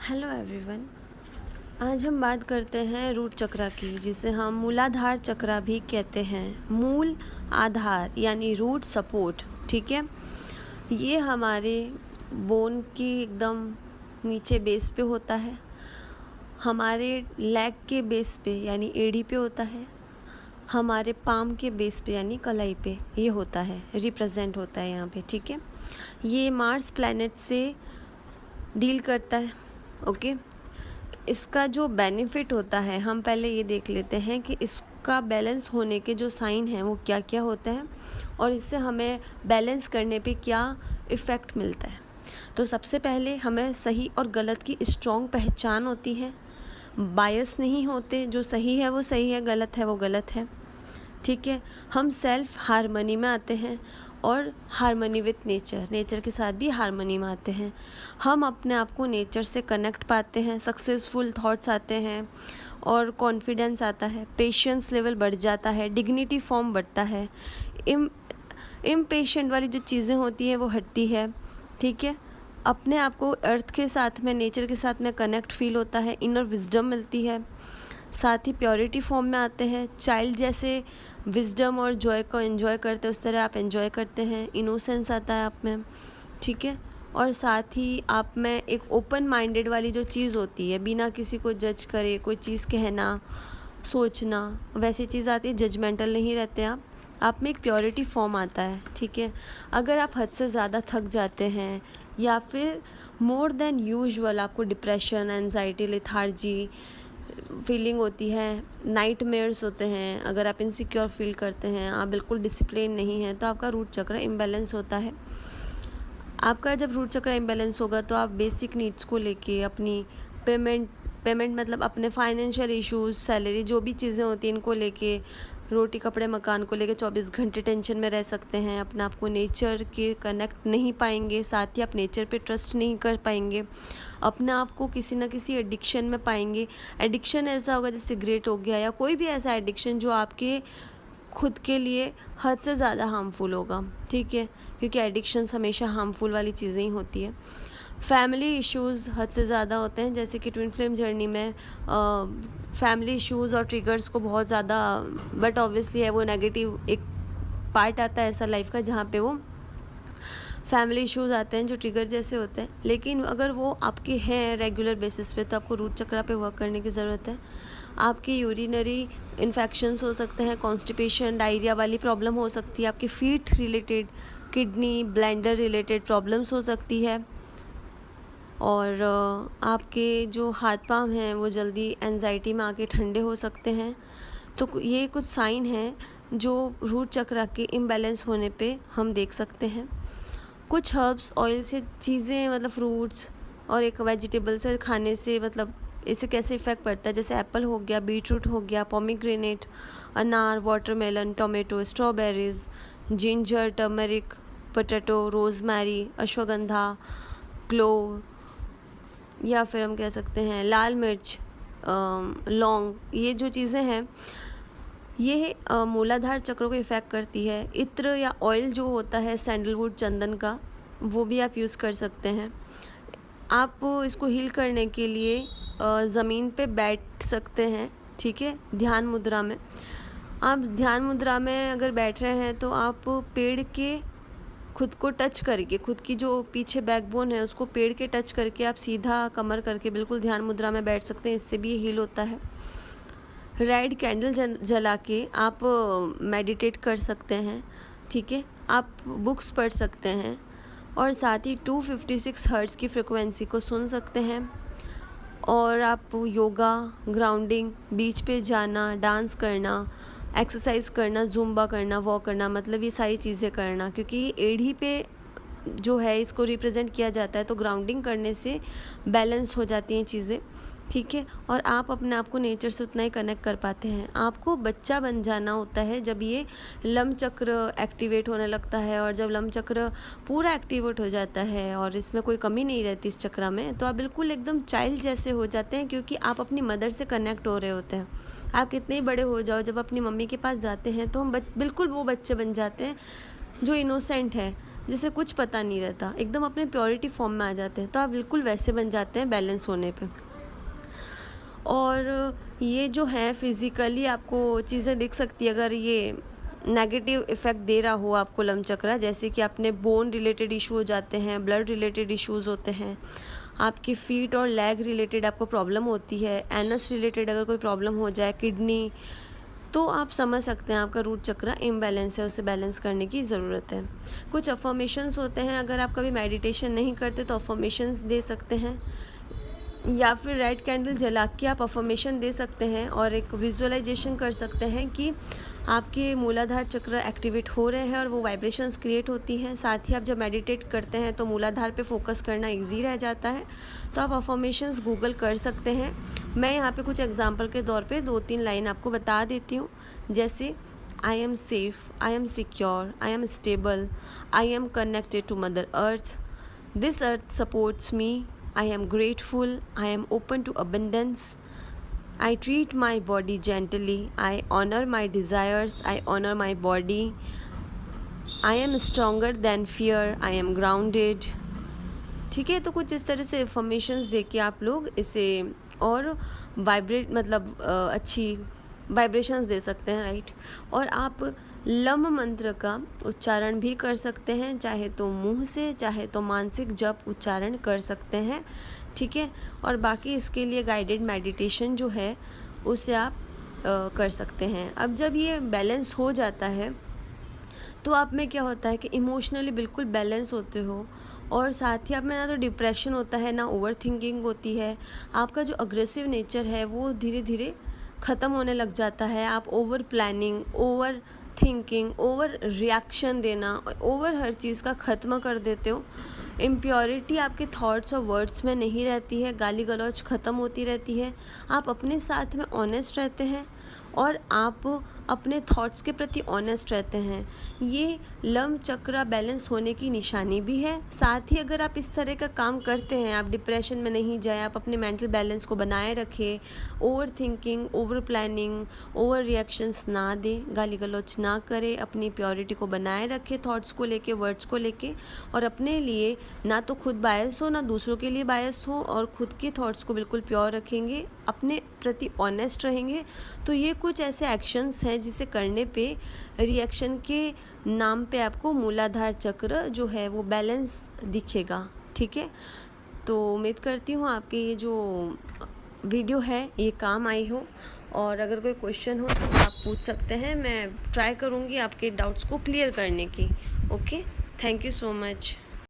Hello everyone. आज हम बात करते हैं रूट चक्रा की, जिसे हम मूलाधार चक्रा भी कहते हैं। मूल आधार यानी रूट सपोर्ट, ठीक है। ये हमारे बोन की एकदम नीचे बेस पे होता है, हमारे लेग के बेस पे यानी एड़ी पे होता है, हमारे पाम के बेस पे यानी कलाई पे ये होता है, रिप्रेजेंट होता है यहाँ पे, ठीक है। ये मार्स प्लैनेट से डील करता है, ओके। इसका जो बेनिफिट होता है, हम पहले ये देख लेते हैं कि इसका बैलेंस होने के जो साइन हैं वो क्या क्या होते हैं और इससे हमें बैलेंस करने पे क्या इफ़ेक्ट मिलता है। तो सबसे पहले हमें सही और गलत की स्ट्रॉन्ग पहचान होती है, बायस नहीं होते, जो सही है वो सही है, गलत है वो गलत है, ठीक है। हम सेल्फ हारमनी में आते हैं और हारमनी विथ नेचर, नेचर के साथ भी हारमनी में आते हैं। हम अपने आप को नेचर से कनेक्ट पाते हैं, सक्सेसफुल थॉट्स आते हैं और कॉन्फिडेंस आता है, पेशेंस लेवल बढ़ जाता है, डिग्निटी फॉर्म बढ़ता है, इम्पेशेंट वाली जो चीज़ें होती हैं वो हटती है, ठीक है। अपने आप को अर्थ के साथ में, नेचर के साथ में कनेक्ट फील होता है, इनर विजडम मिलती है, साथ ही प्योरिटी फॉर्म में आते हैं। चाइल्ड जैसे विजडम और जॉय को एंजॉय करते हैं उस तरह आप एंजॉय करते हैं, इनोसेंस आता है आप में, ठीक है। और साथ ही आप में एक ओपन माइंडेड वाली जो चीज़ होती है, बिना किसी को जज करे कोई चीज़ कहना, सोचना, वैसी चीज़ आती है, जजमेंटल नहीं रहते आप में एक प्योरिटी फॉर्म आता है, ठीक है। अगर आप हद से ज़्यादा थक जाते हैं या फिर मोर देन यूजुअल आपको डिप्रेशन, एनजाइटी, लेथार्जी फीलिंग होती है, नाइटमेयर्स होते हैं, अगर आप इनसिक्योर फील करते हैं, आप बिल्कुल डिसिप्लिन नहीं हैं, तो आपका रूट चक्र इम्बैलेंस होता है। आपका जब रूट चक्र इम्बैलेंस होगा तो आप बेसिक नीड्स को लेके, अपनी पेमेंट मतलब अपने फाइनेंशियल इश्यूज, सैलरी, जो भी चीज़ें होती हैं इनको लेके, रोटी कपड़े मकान को लेके 24 घंटे टेंशन में रह सकते हैं। अपने आप को नेचर के कनेक्ट नहीं पाएंगे, साथ ही आप नेचर पे ट्रस्ट नहीं कर पाएंगे, अपने आप को किसी न किसी एडिक्शन में पाएंगे। एडिक्शन ऐसा होगा जैसे सिगरेट हो गया या कोई भी ऐसा एडिक्शन जो आपके खुद के लिए हद से ज़्यादा हार्मफुल होगा, ठीक है, क्योंकि एडिक्शंस हमेशा हार्मफुल वाली चीज़ें ही होती है। फैमिली इश्यूज़ हद से ज़्यादा होते हैं, जैसे कि ट्विन फ्लेम जर्नी में फैमिली इश्यूज़ और ट्रिगर्स को बहुत ज़्यादा, बट ऑब्वियसली है वो नेगेटिव एक पार्ट आता है ऐसा लाइफ का जहाँ पे वो फैमिली इश्यूज़ आते हैं जो ट्रिगर जैसे होते हैं। लेकिन अगर वो आपके हैं रेगुलर बेसिस पे तो आपको रूट चक्रा पे वर्क करने की ज़रूरत है। आपकी यूरिनरी इन्फेक्शंस हो सकते हैं, कॉन्स्टिपेशन, डायरिया वाली प्रॉब्लम हो सकती है, आपके feet related, kidney, bladder related problems हो सकती है, और आपके जो हाथ पाँव हैं वो जल्दी एंजाइटी में आके ठंडे हो सकते हैं। तो ये कुछ साइन हैं जो रूट चक्रा के इम्बैलेंस होने पे हम देख सकते हैं। कुछ हर्ब्स ऑयल से चीज़ें, मतलब फ्रूट्स और एक वेजिटेबल्स और खाने से, मतलब इससे कैसे इफ़ेक्ट पड़ता है, जैसे एप्पल हो गया, बीटरूट हो गया, पोमीग्रेनेट, अनार, watermelon, tomato, strawberries, ginger, turmeric, potato, rosemary, ashwagandha, clove, या फिर हम कह सकते हैं लाल मिर्च, लौंग, ये जो चीज़ें हैं ये मूलाधार चक्र को इफ़ेक्ट करती है। इत्र या ऑयल जो होता है सैंडलवुड, चंदन का, वो भी आप यूज़ कर सकते हैं। आप इसको हील करने के लिए ज़मीन पे बैठ सकते हैं, ठीक है, ध्यान मुद्रा में। आप ध्यान मुद्रा में अगर बैठ रहे हैं तो आप पेड़ के खुद को टच करके, खुद की जो पीछे बैकबोन है उसको पेड़ के टच करके आप सीधा कमर करके बिल्कुल ध्यान मुद्रा में बैठ सकते हैं, इससे भी हील होता है। रेड कैंडल जला के आप मेडिटेट कर सकते हैं, ठीक है। आप बुक्स पढ़ सकते हैं और साथ ही 256 हर्ट्ज़ की फ्रिक्वेंसी को सुन सकते हैं। और आप योगा, ग्राउंडिंग, बीच पे जाना, डांस करना, एक्सरसाइज करना, ज़ुम्बा करना, वॉक करना, मतलब ये सारी चीज़ें करना, क्योंकि एड़ी पे जो है इसको रिप्रेजेंट किया जाता है, तो ग्राउंडिंग करने से बैलेंस हो जाती हैं चीज़ें, ठीक है। और आप अपने आप को नेचर से उतना ही कनेक्ट कर पाते हैं। आपको बच्चा बन जाना होता है जब ये लम चक्र एक्टिवेट होने लगता है, और जब लम चक्र पूरा एक्टिवेट हो जाता है और इसमें कोई कमी नहीं रहती इस चक्र में, तो आप बिल्कुल एकदम चाइल्ड जैसे हो जाते हैं, क्योंकि आप अपनी मदर से कनेक्ट हो रहे होते हैं। आप कितने ही बड़े हो जाओ, जब अपनी मम्मी के पास जाते हैं तो हम बिल्कुल वो बच्चे बन जाते हैं जो इनोसेंट है, जिसे कुछ पता नहीं रहता, एकदम अपने प्योरिटी फॉर्म में आ जाते हैं, तो आप बिल्कुल वैसे बन जाते हैं बैलेंस होने पे। और ये जो है फिज़िकली आपको चीज़ें दिख सकती है, अगर ये नेगेटिव इफ़ेक्ट दे रहा हो आपको लम चक्रा, जैसे कि अपने बोन रिलेटेड इशू हो जाते हैं, ब्लड रिलेटेड इश्यूज़ होते हैं, आपकी फीट और लेग रिलेटेड आपको प्रॉब्लम होती है, एनस रिलेटेड अगर कोई प्रॉब्लम हो जाए, किडनी, तो आप समझ सकते हैं आपका रूट चक्रा इम्बैलेंस है, उसे बैलेंस करने की ज़रूरत है। कुछ अफर्मेशंस होते हैं, अगर आप कभी मेडिटेशन नहीं करते तो अफर्मेशंस दे सकते हैं, या फिर रेड कैंडल जला के आप अफर्मेशन दे सकते हैं और एक विजुअलाइजेशन कर सकते हैं कि आपके मूलाधार चक्र एक्टिवेट हो रहे हैं और वो वाइब्रेशंस क्रिएट होती हैं। साथ ही आप जब मेडिटेट करते हैं तो मूलाधार पे फोकस करना इजी रह जाता है। तो आप अफर्मेशंस गूगल कर सकते हैं। मैं यहाँ पे कुछ एग्जांपल के तौर पे 2-3 लाइन आपको बता देती हूँ, जैसे I am safe, I am secure, I am stable, I am connected to mother earth, this earth supports me, I am grateful, I am open to abundance, I treat my body gently, I honor my desires, I honor my body, I am stronger than fear, I am grounded। ठीक है, तो कुछ इस तरह से informations दे के आप लोग इसे और वाइब्रेट मतलब अच्छी वाइब्रेशंस दे सकते हैं, राइट। और आप लम मंत्र का उच्चारण भी कर सकते हैं, चाहे तो मुंह से चाहे तो मानसिक जप उच्चारण कर सकते हैं, ठीक है। और बाकी इसके लिए गाइडेड मेडिटेशन जो है उसे आप कर सकते हैं। अब जब ये बैलेंस हो जाता है तो आप में क्या होता है कि इमोशनली बिल्कुल बैलेंस होते हो, और साथ ही आप में ना तो डिप्रेशन होता है ना ओवर थिंकिंग होती है। आपका जो अग्रेसिव नेचर है वो धीरे धीरे ख़त्म होने लग जाता है। आप over planning, over thinking, over reaction देना, ओवर हर चीज़ का ख़त्म कर देते हो। इम्प्योरिटी आपके थॉट्स और वर्ड्स में नहीं रहती है, गाली गलौज ख़त्म होती रहती है। आप अपने साथ में ऑनेस्ट रहते हैं और आप अपने थॉट्स के प्रति ऑनेस्ट रहते हैं। ये लम चक्रा बैलेंस होने की निशानी भी है। साथ ही अगर आप इस तरह का काम करते हैं, आप डिप्रेशन में नहीं जाए, आप अपने मेंटल बैलेंस को बनाए रखें, over thinking, over planning, over reactions ना दें, गाली गलौज ना करें, अपनी प्योरिटी को बनाए रखें थॉट्स को लेके, वर्ड्स को लेके, और अपने लिए ना तो खुद बायस हो ना दूसरों के लिए बायस हो, और खुद के थॉट्स को बिल्कुल प्योर रखेंगे, अपने प्रति ऑनेस्ट रहेंगे, तो ये कुछ ऐसे एक्शंस हैं जिसे करने पे रिएक्शन के नाम पे आपको मूलाधार चक्र जो है वो बैलेंस दिखेगा, ठीक है। तो उम्मीद करती हूँ आपके ये जो वीडियो है ये काम आई हो, और अगर कोई क्वेश्चन हो तो आप पूछ सकते हैं, मैं ट्राई करूँगी आपके डाउट्स को क्लियर करने की। Okay, thank you so much.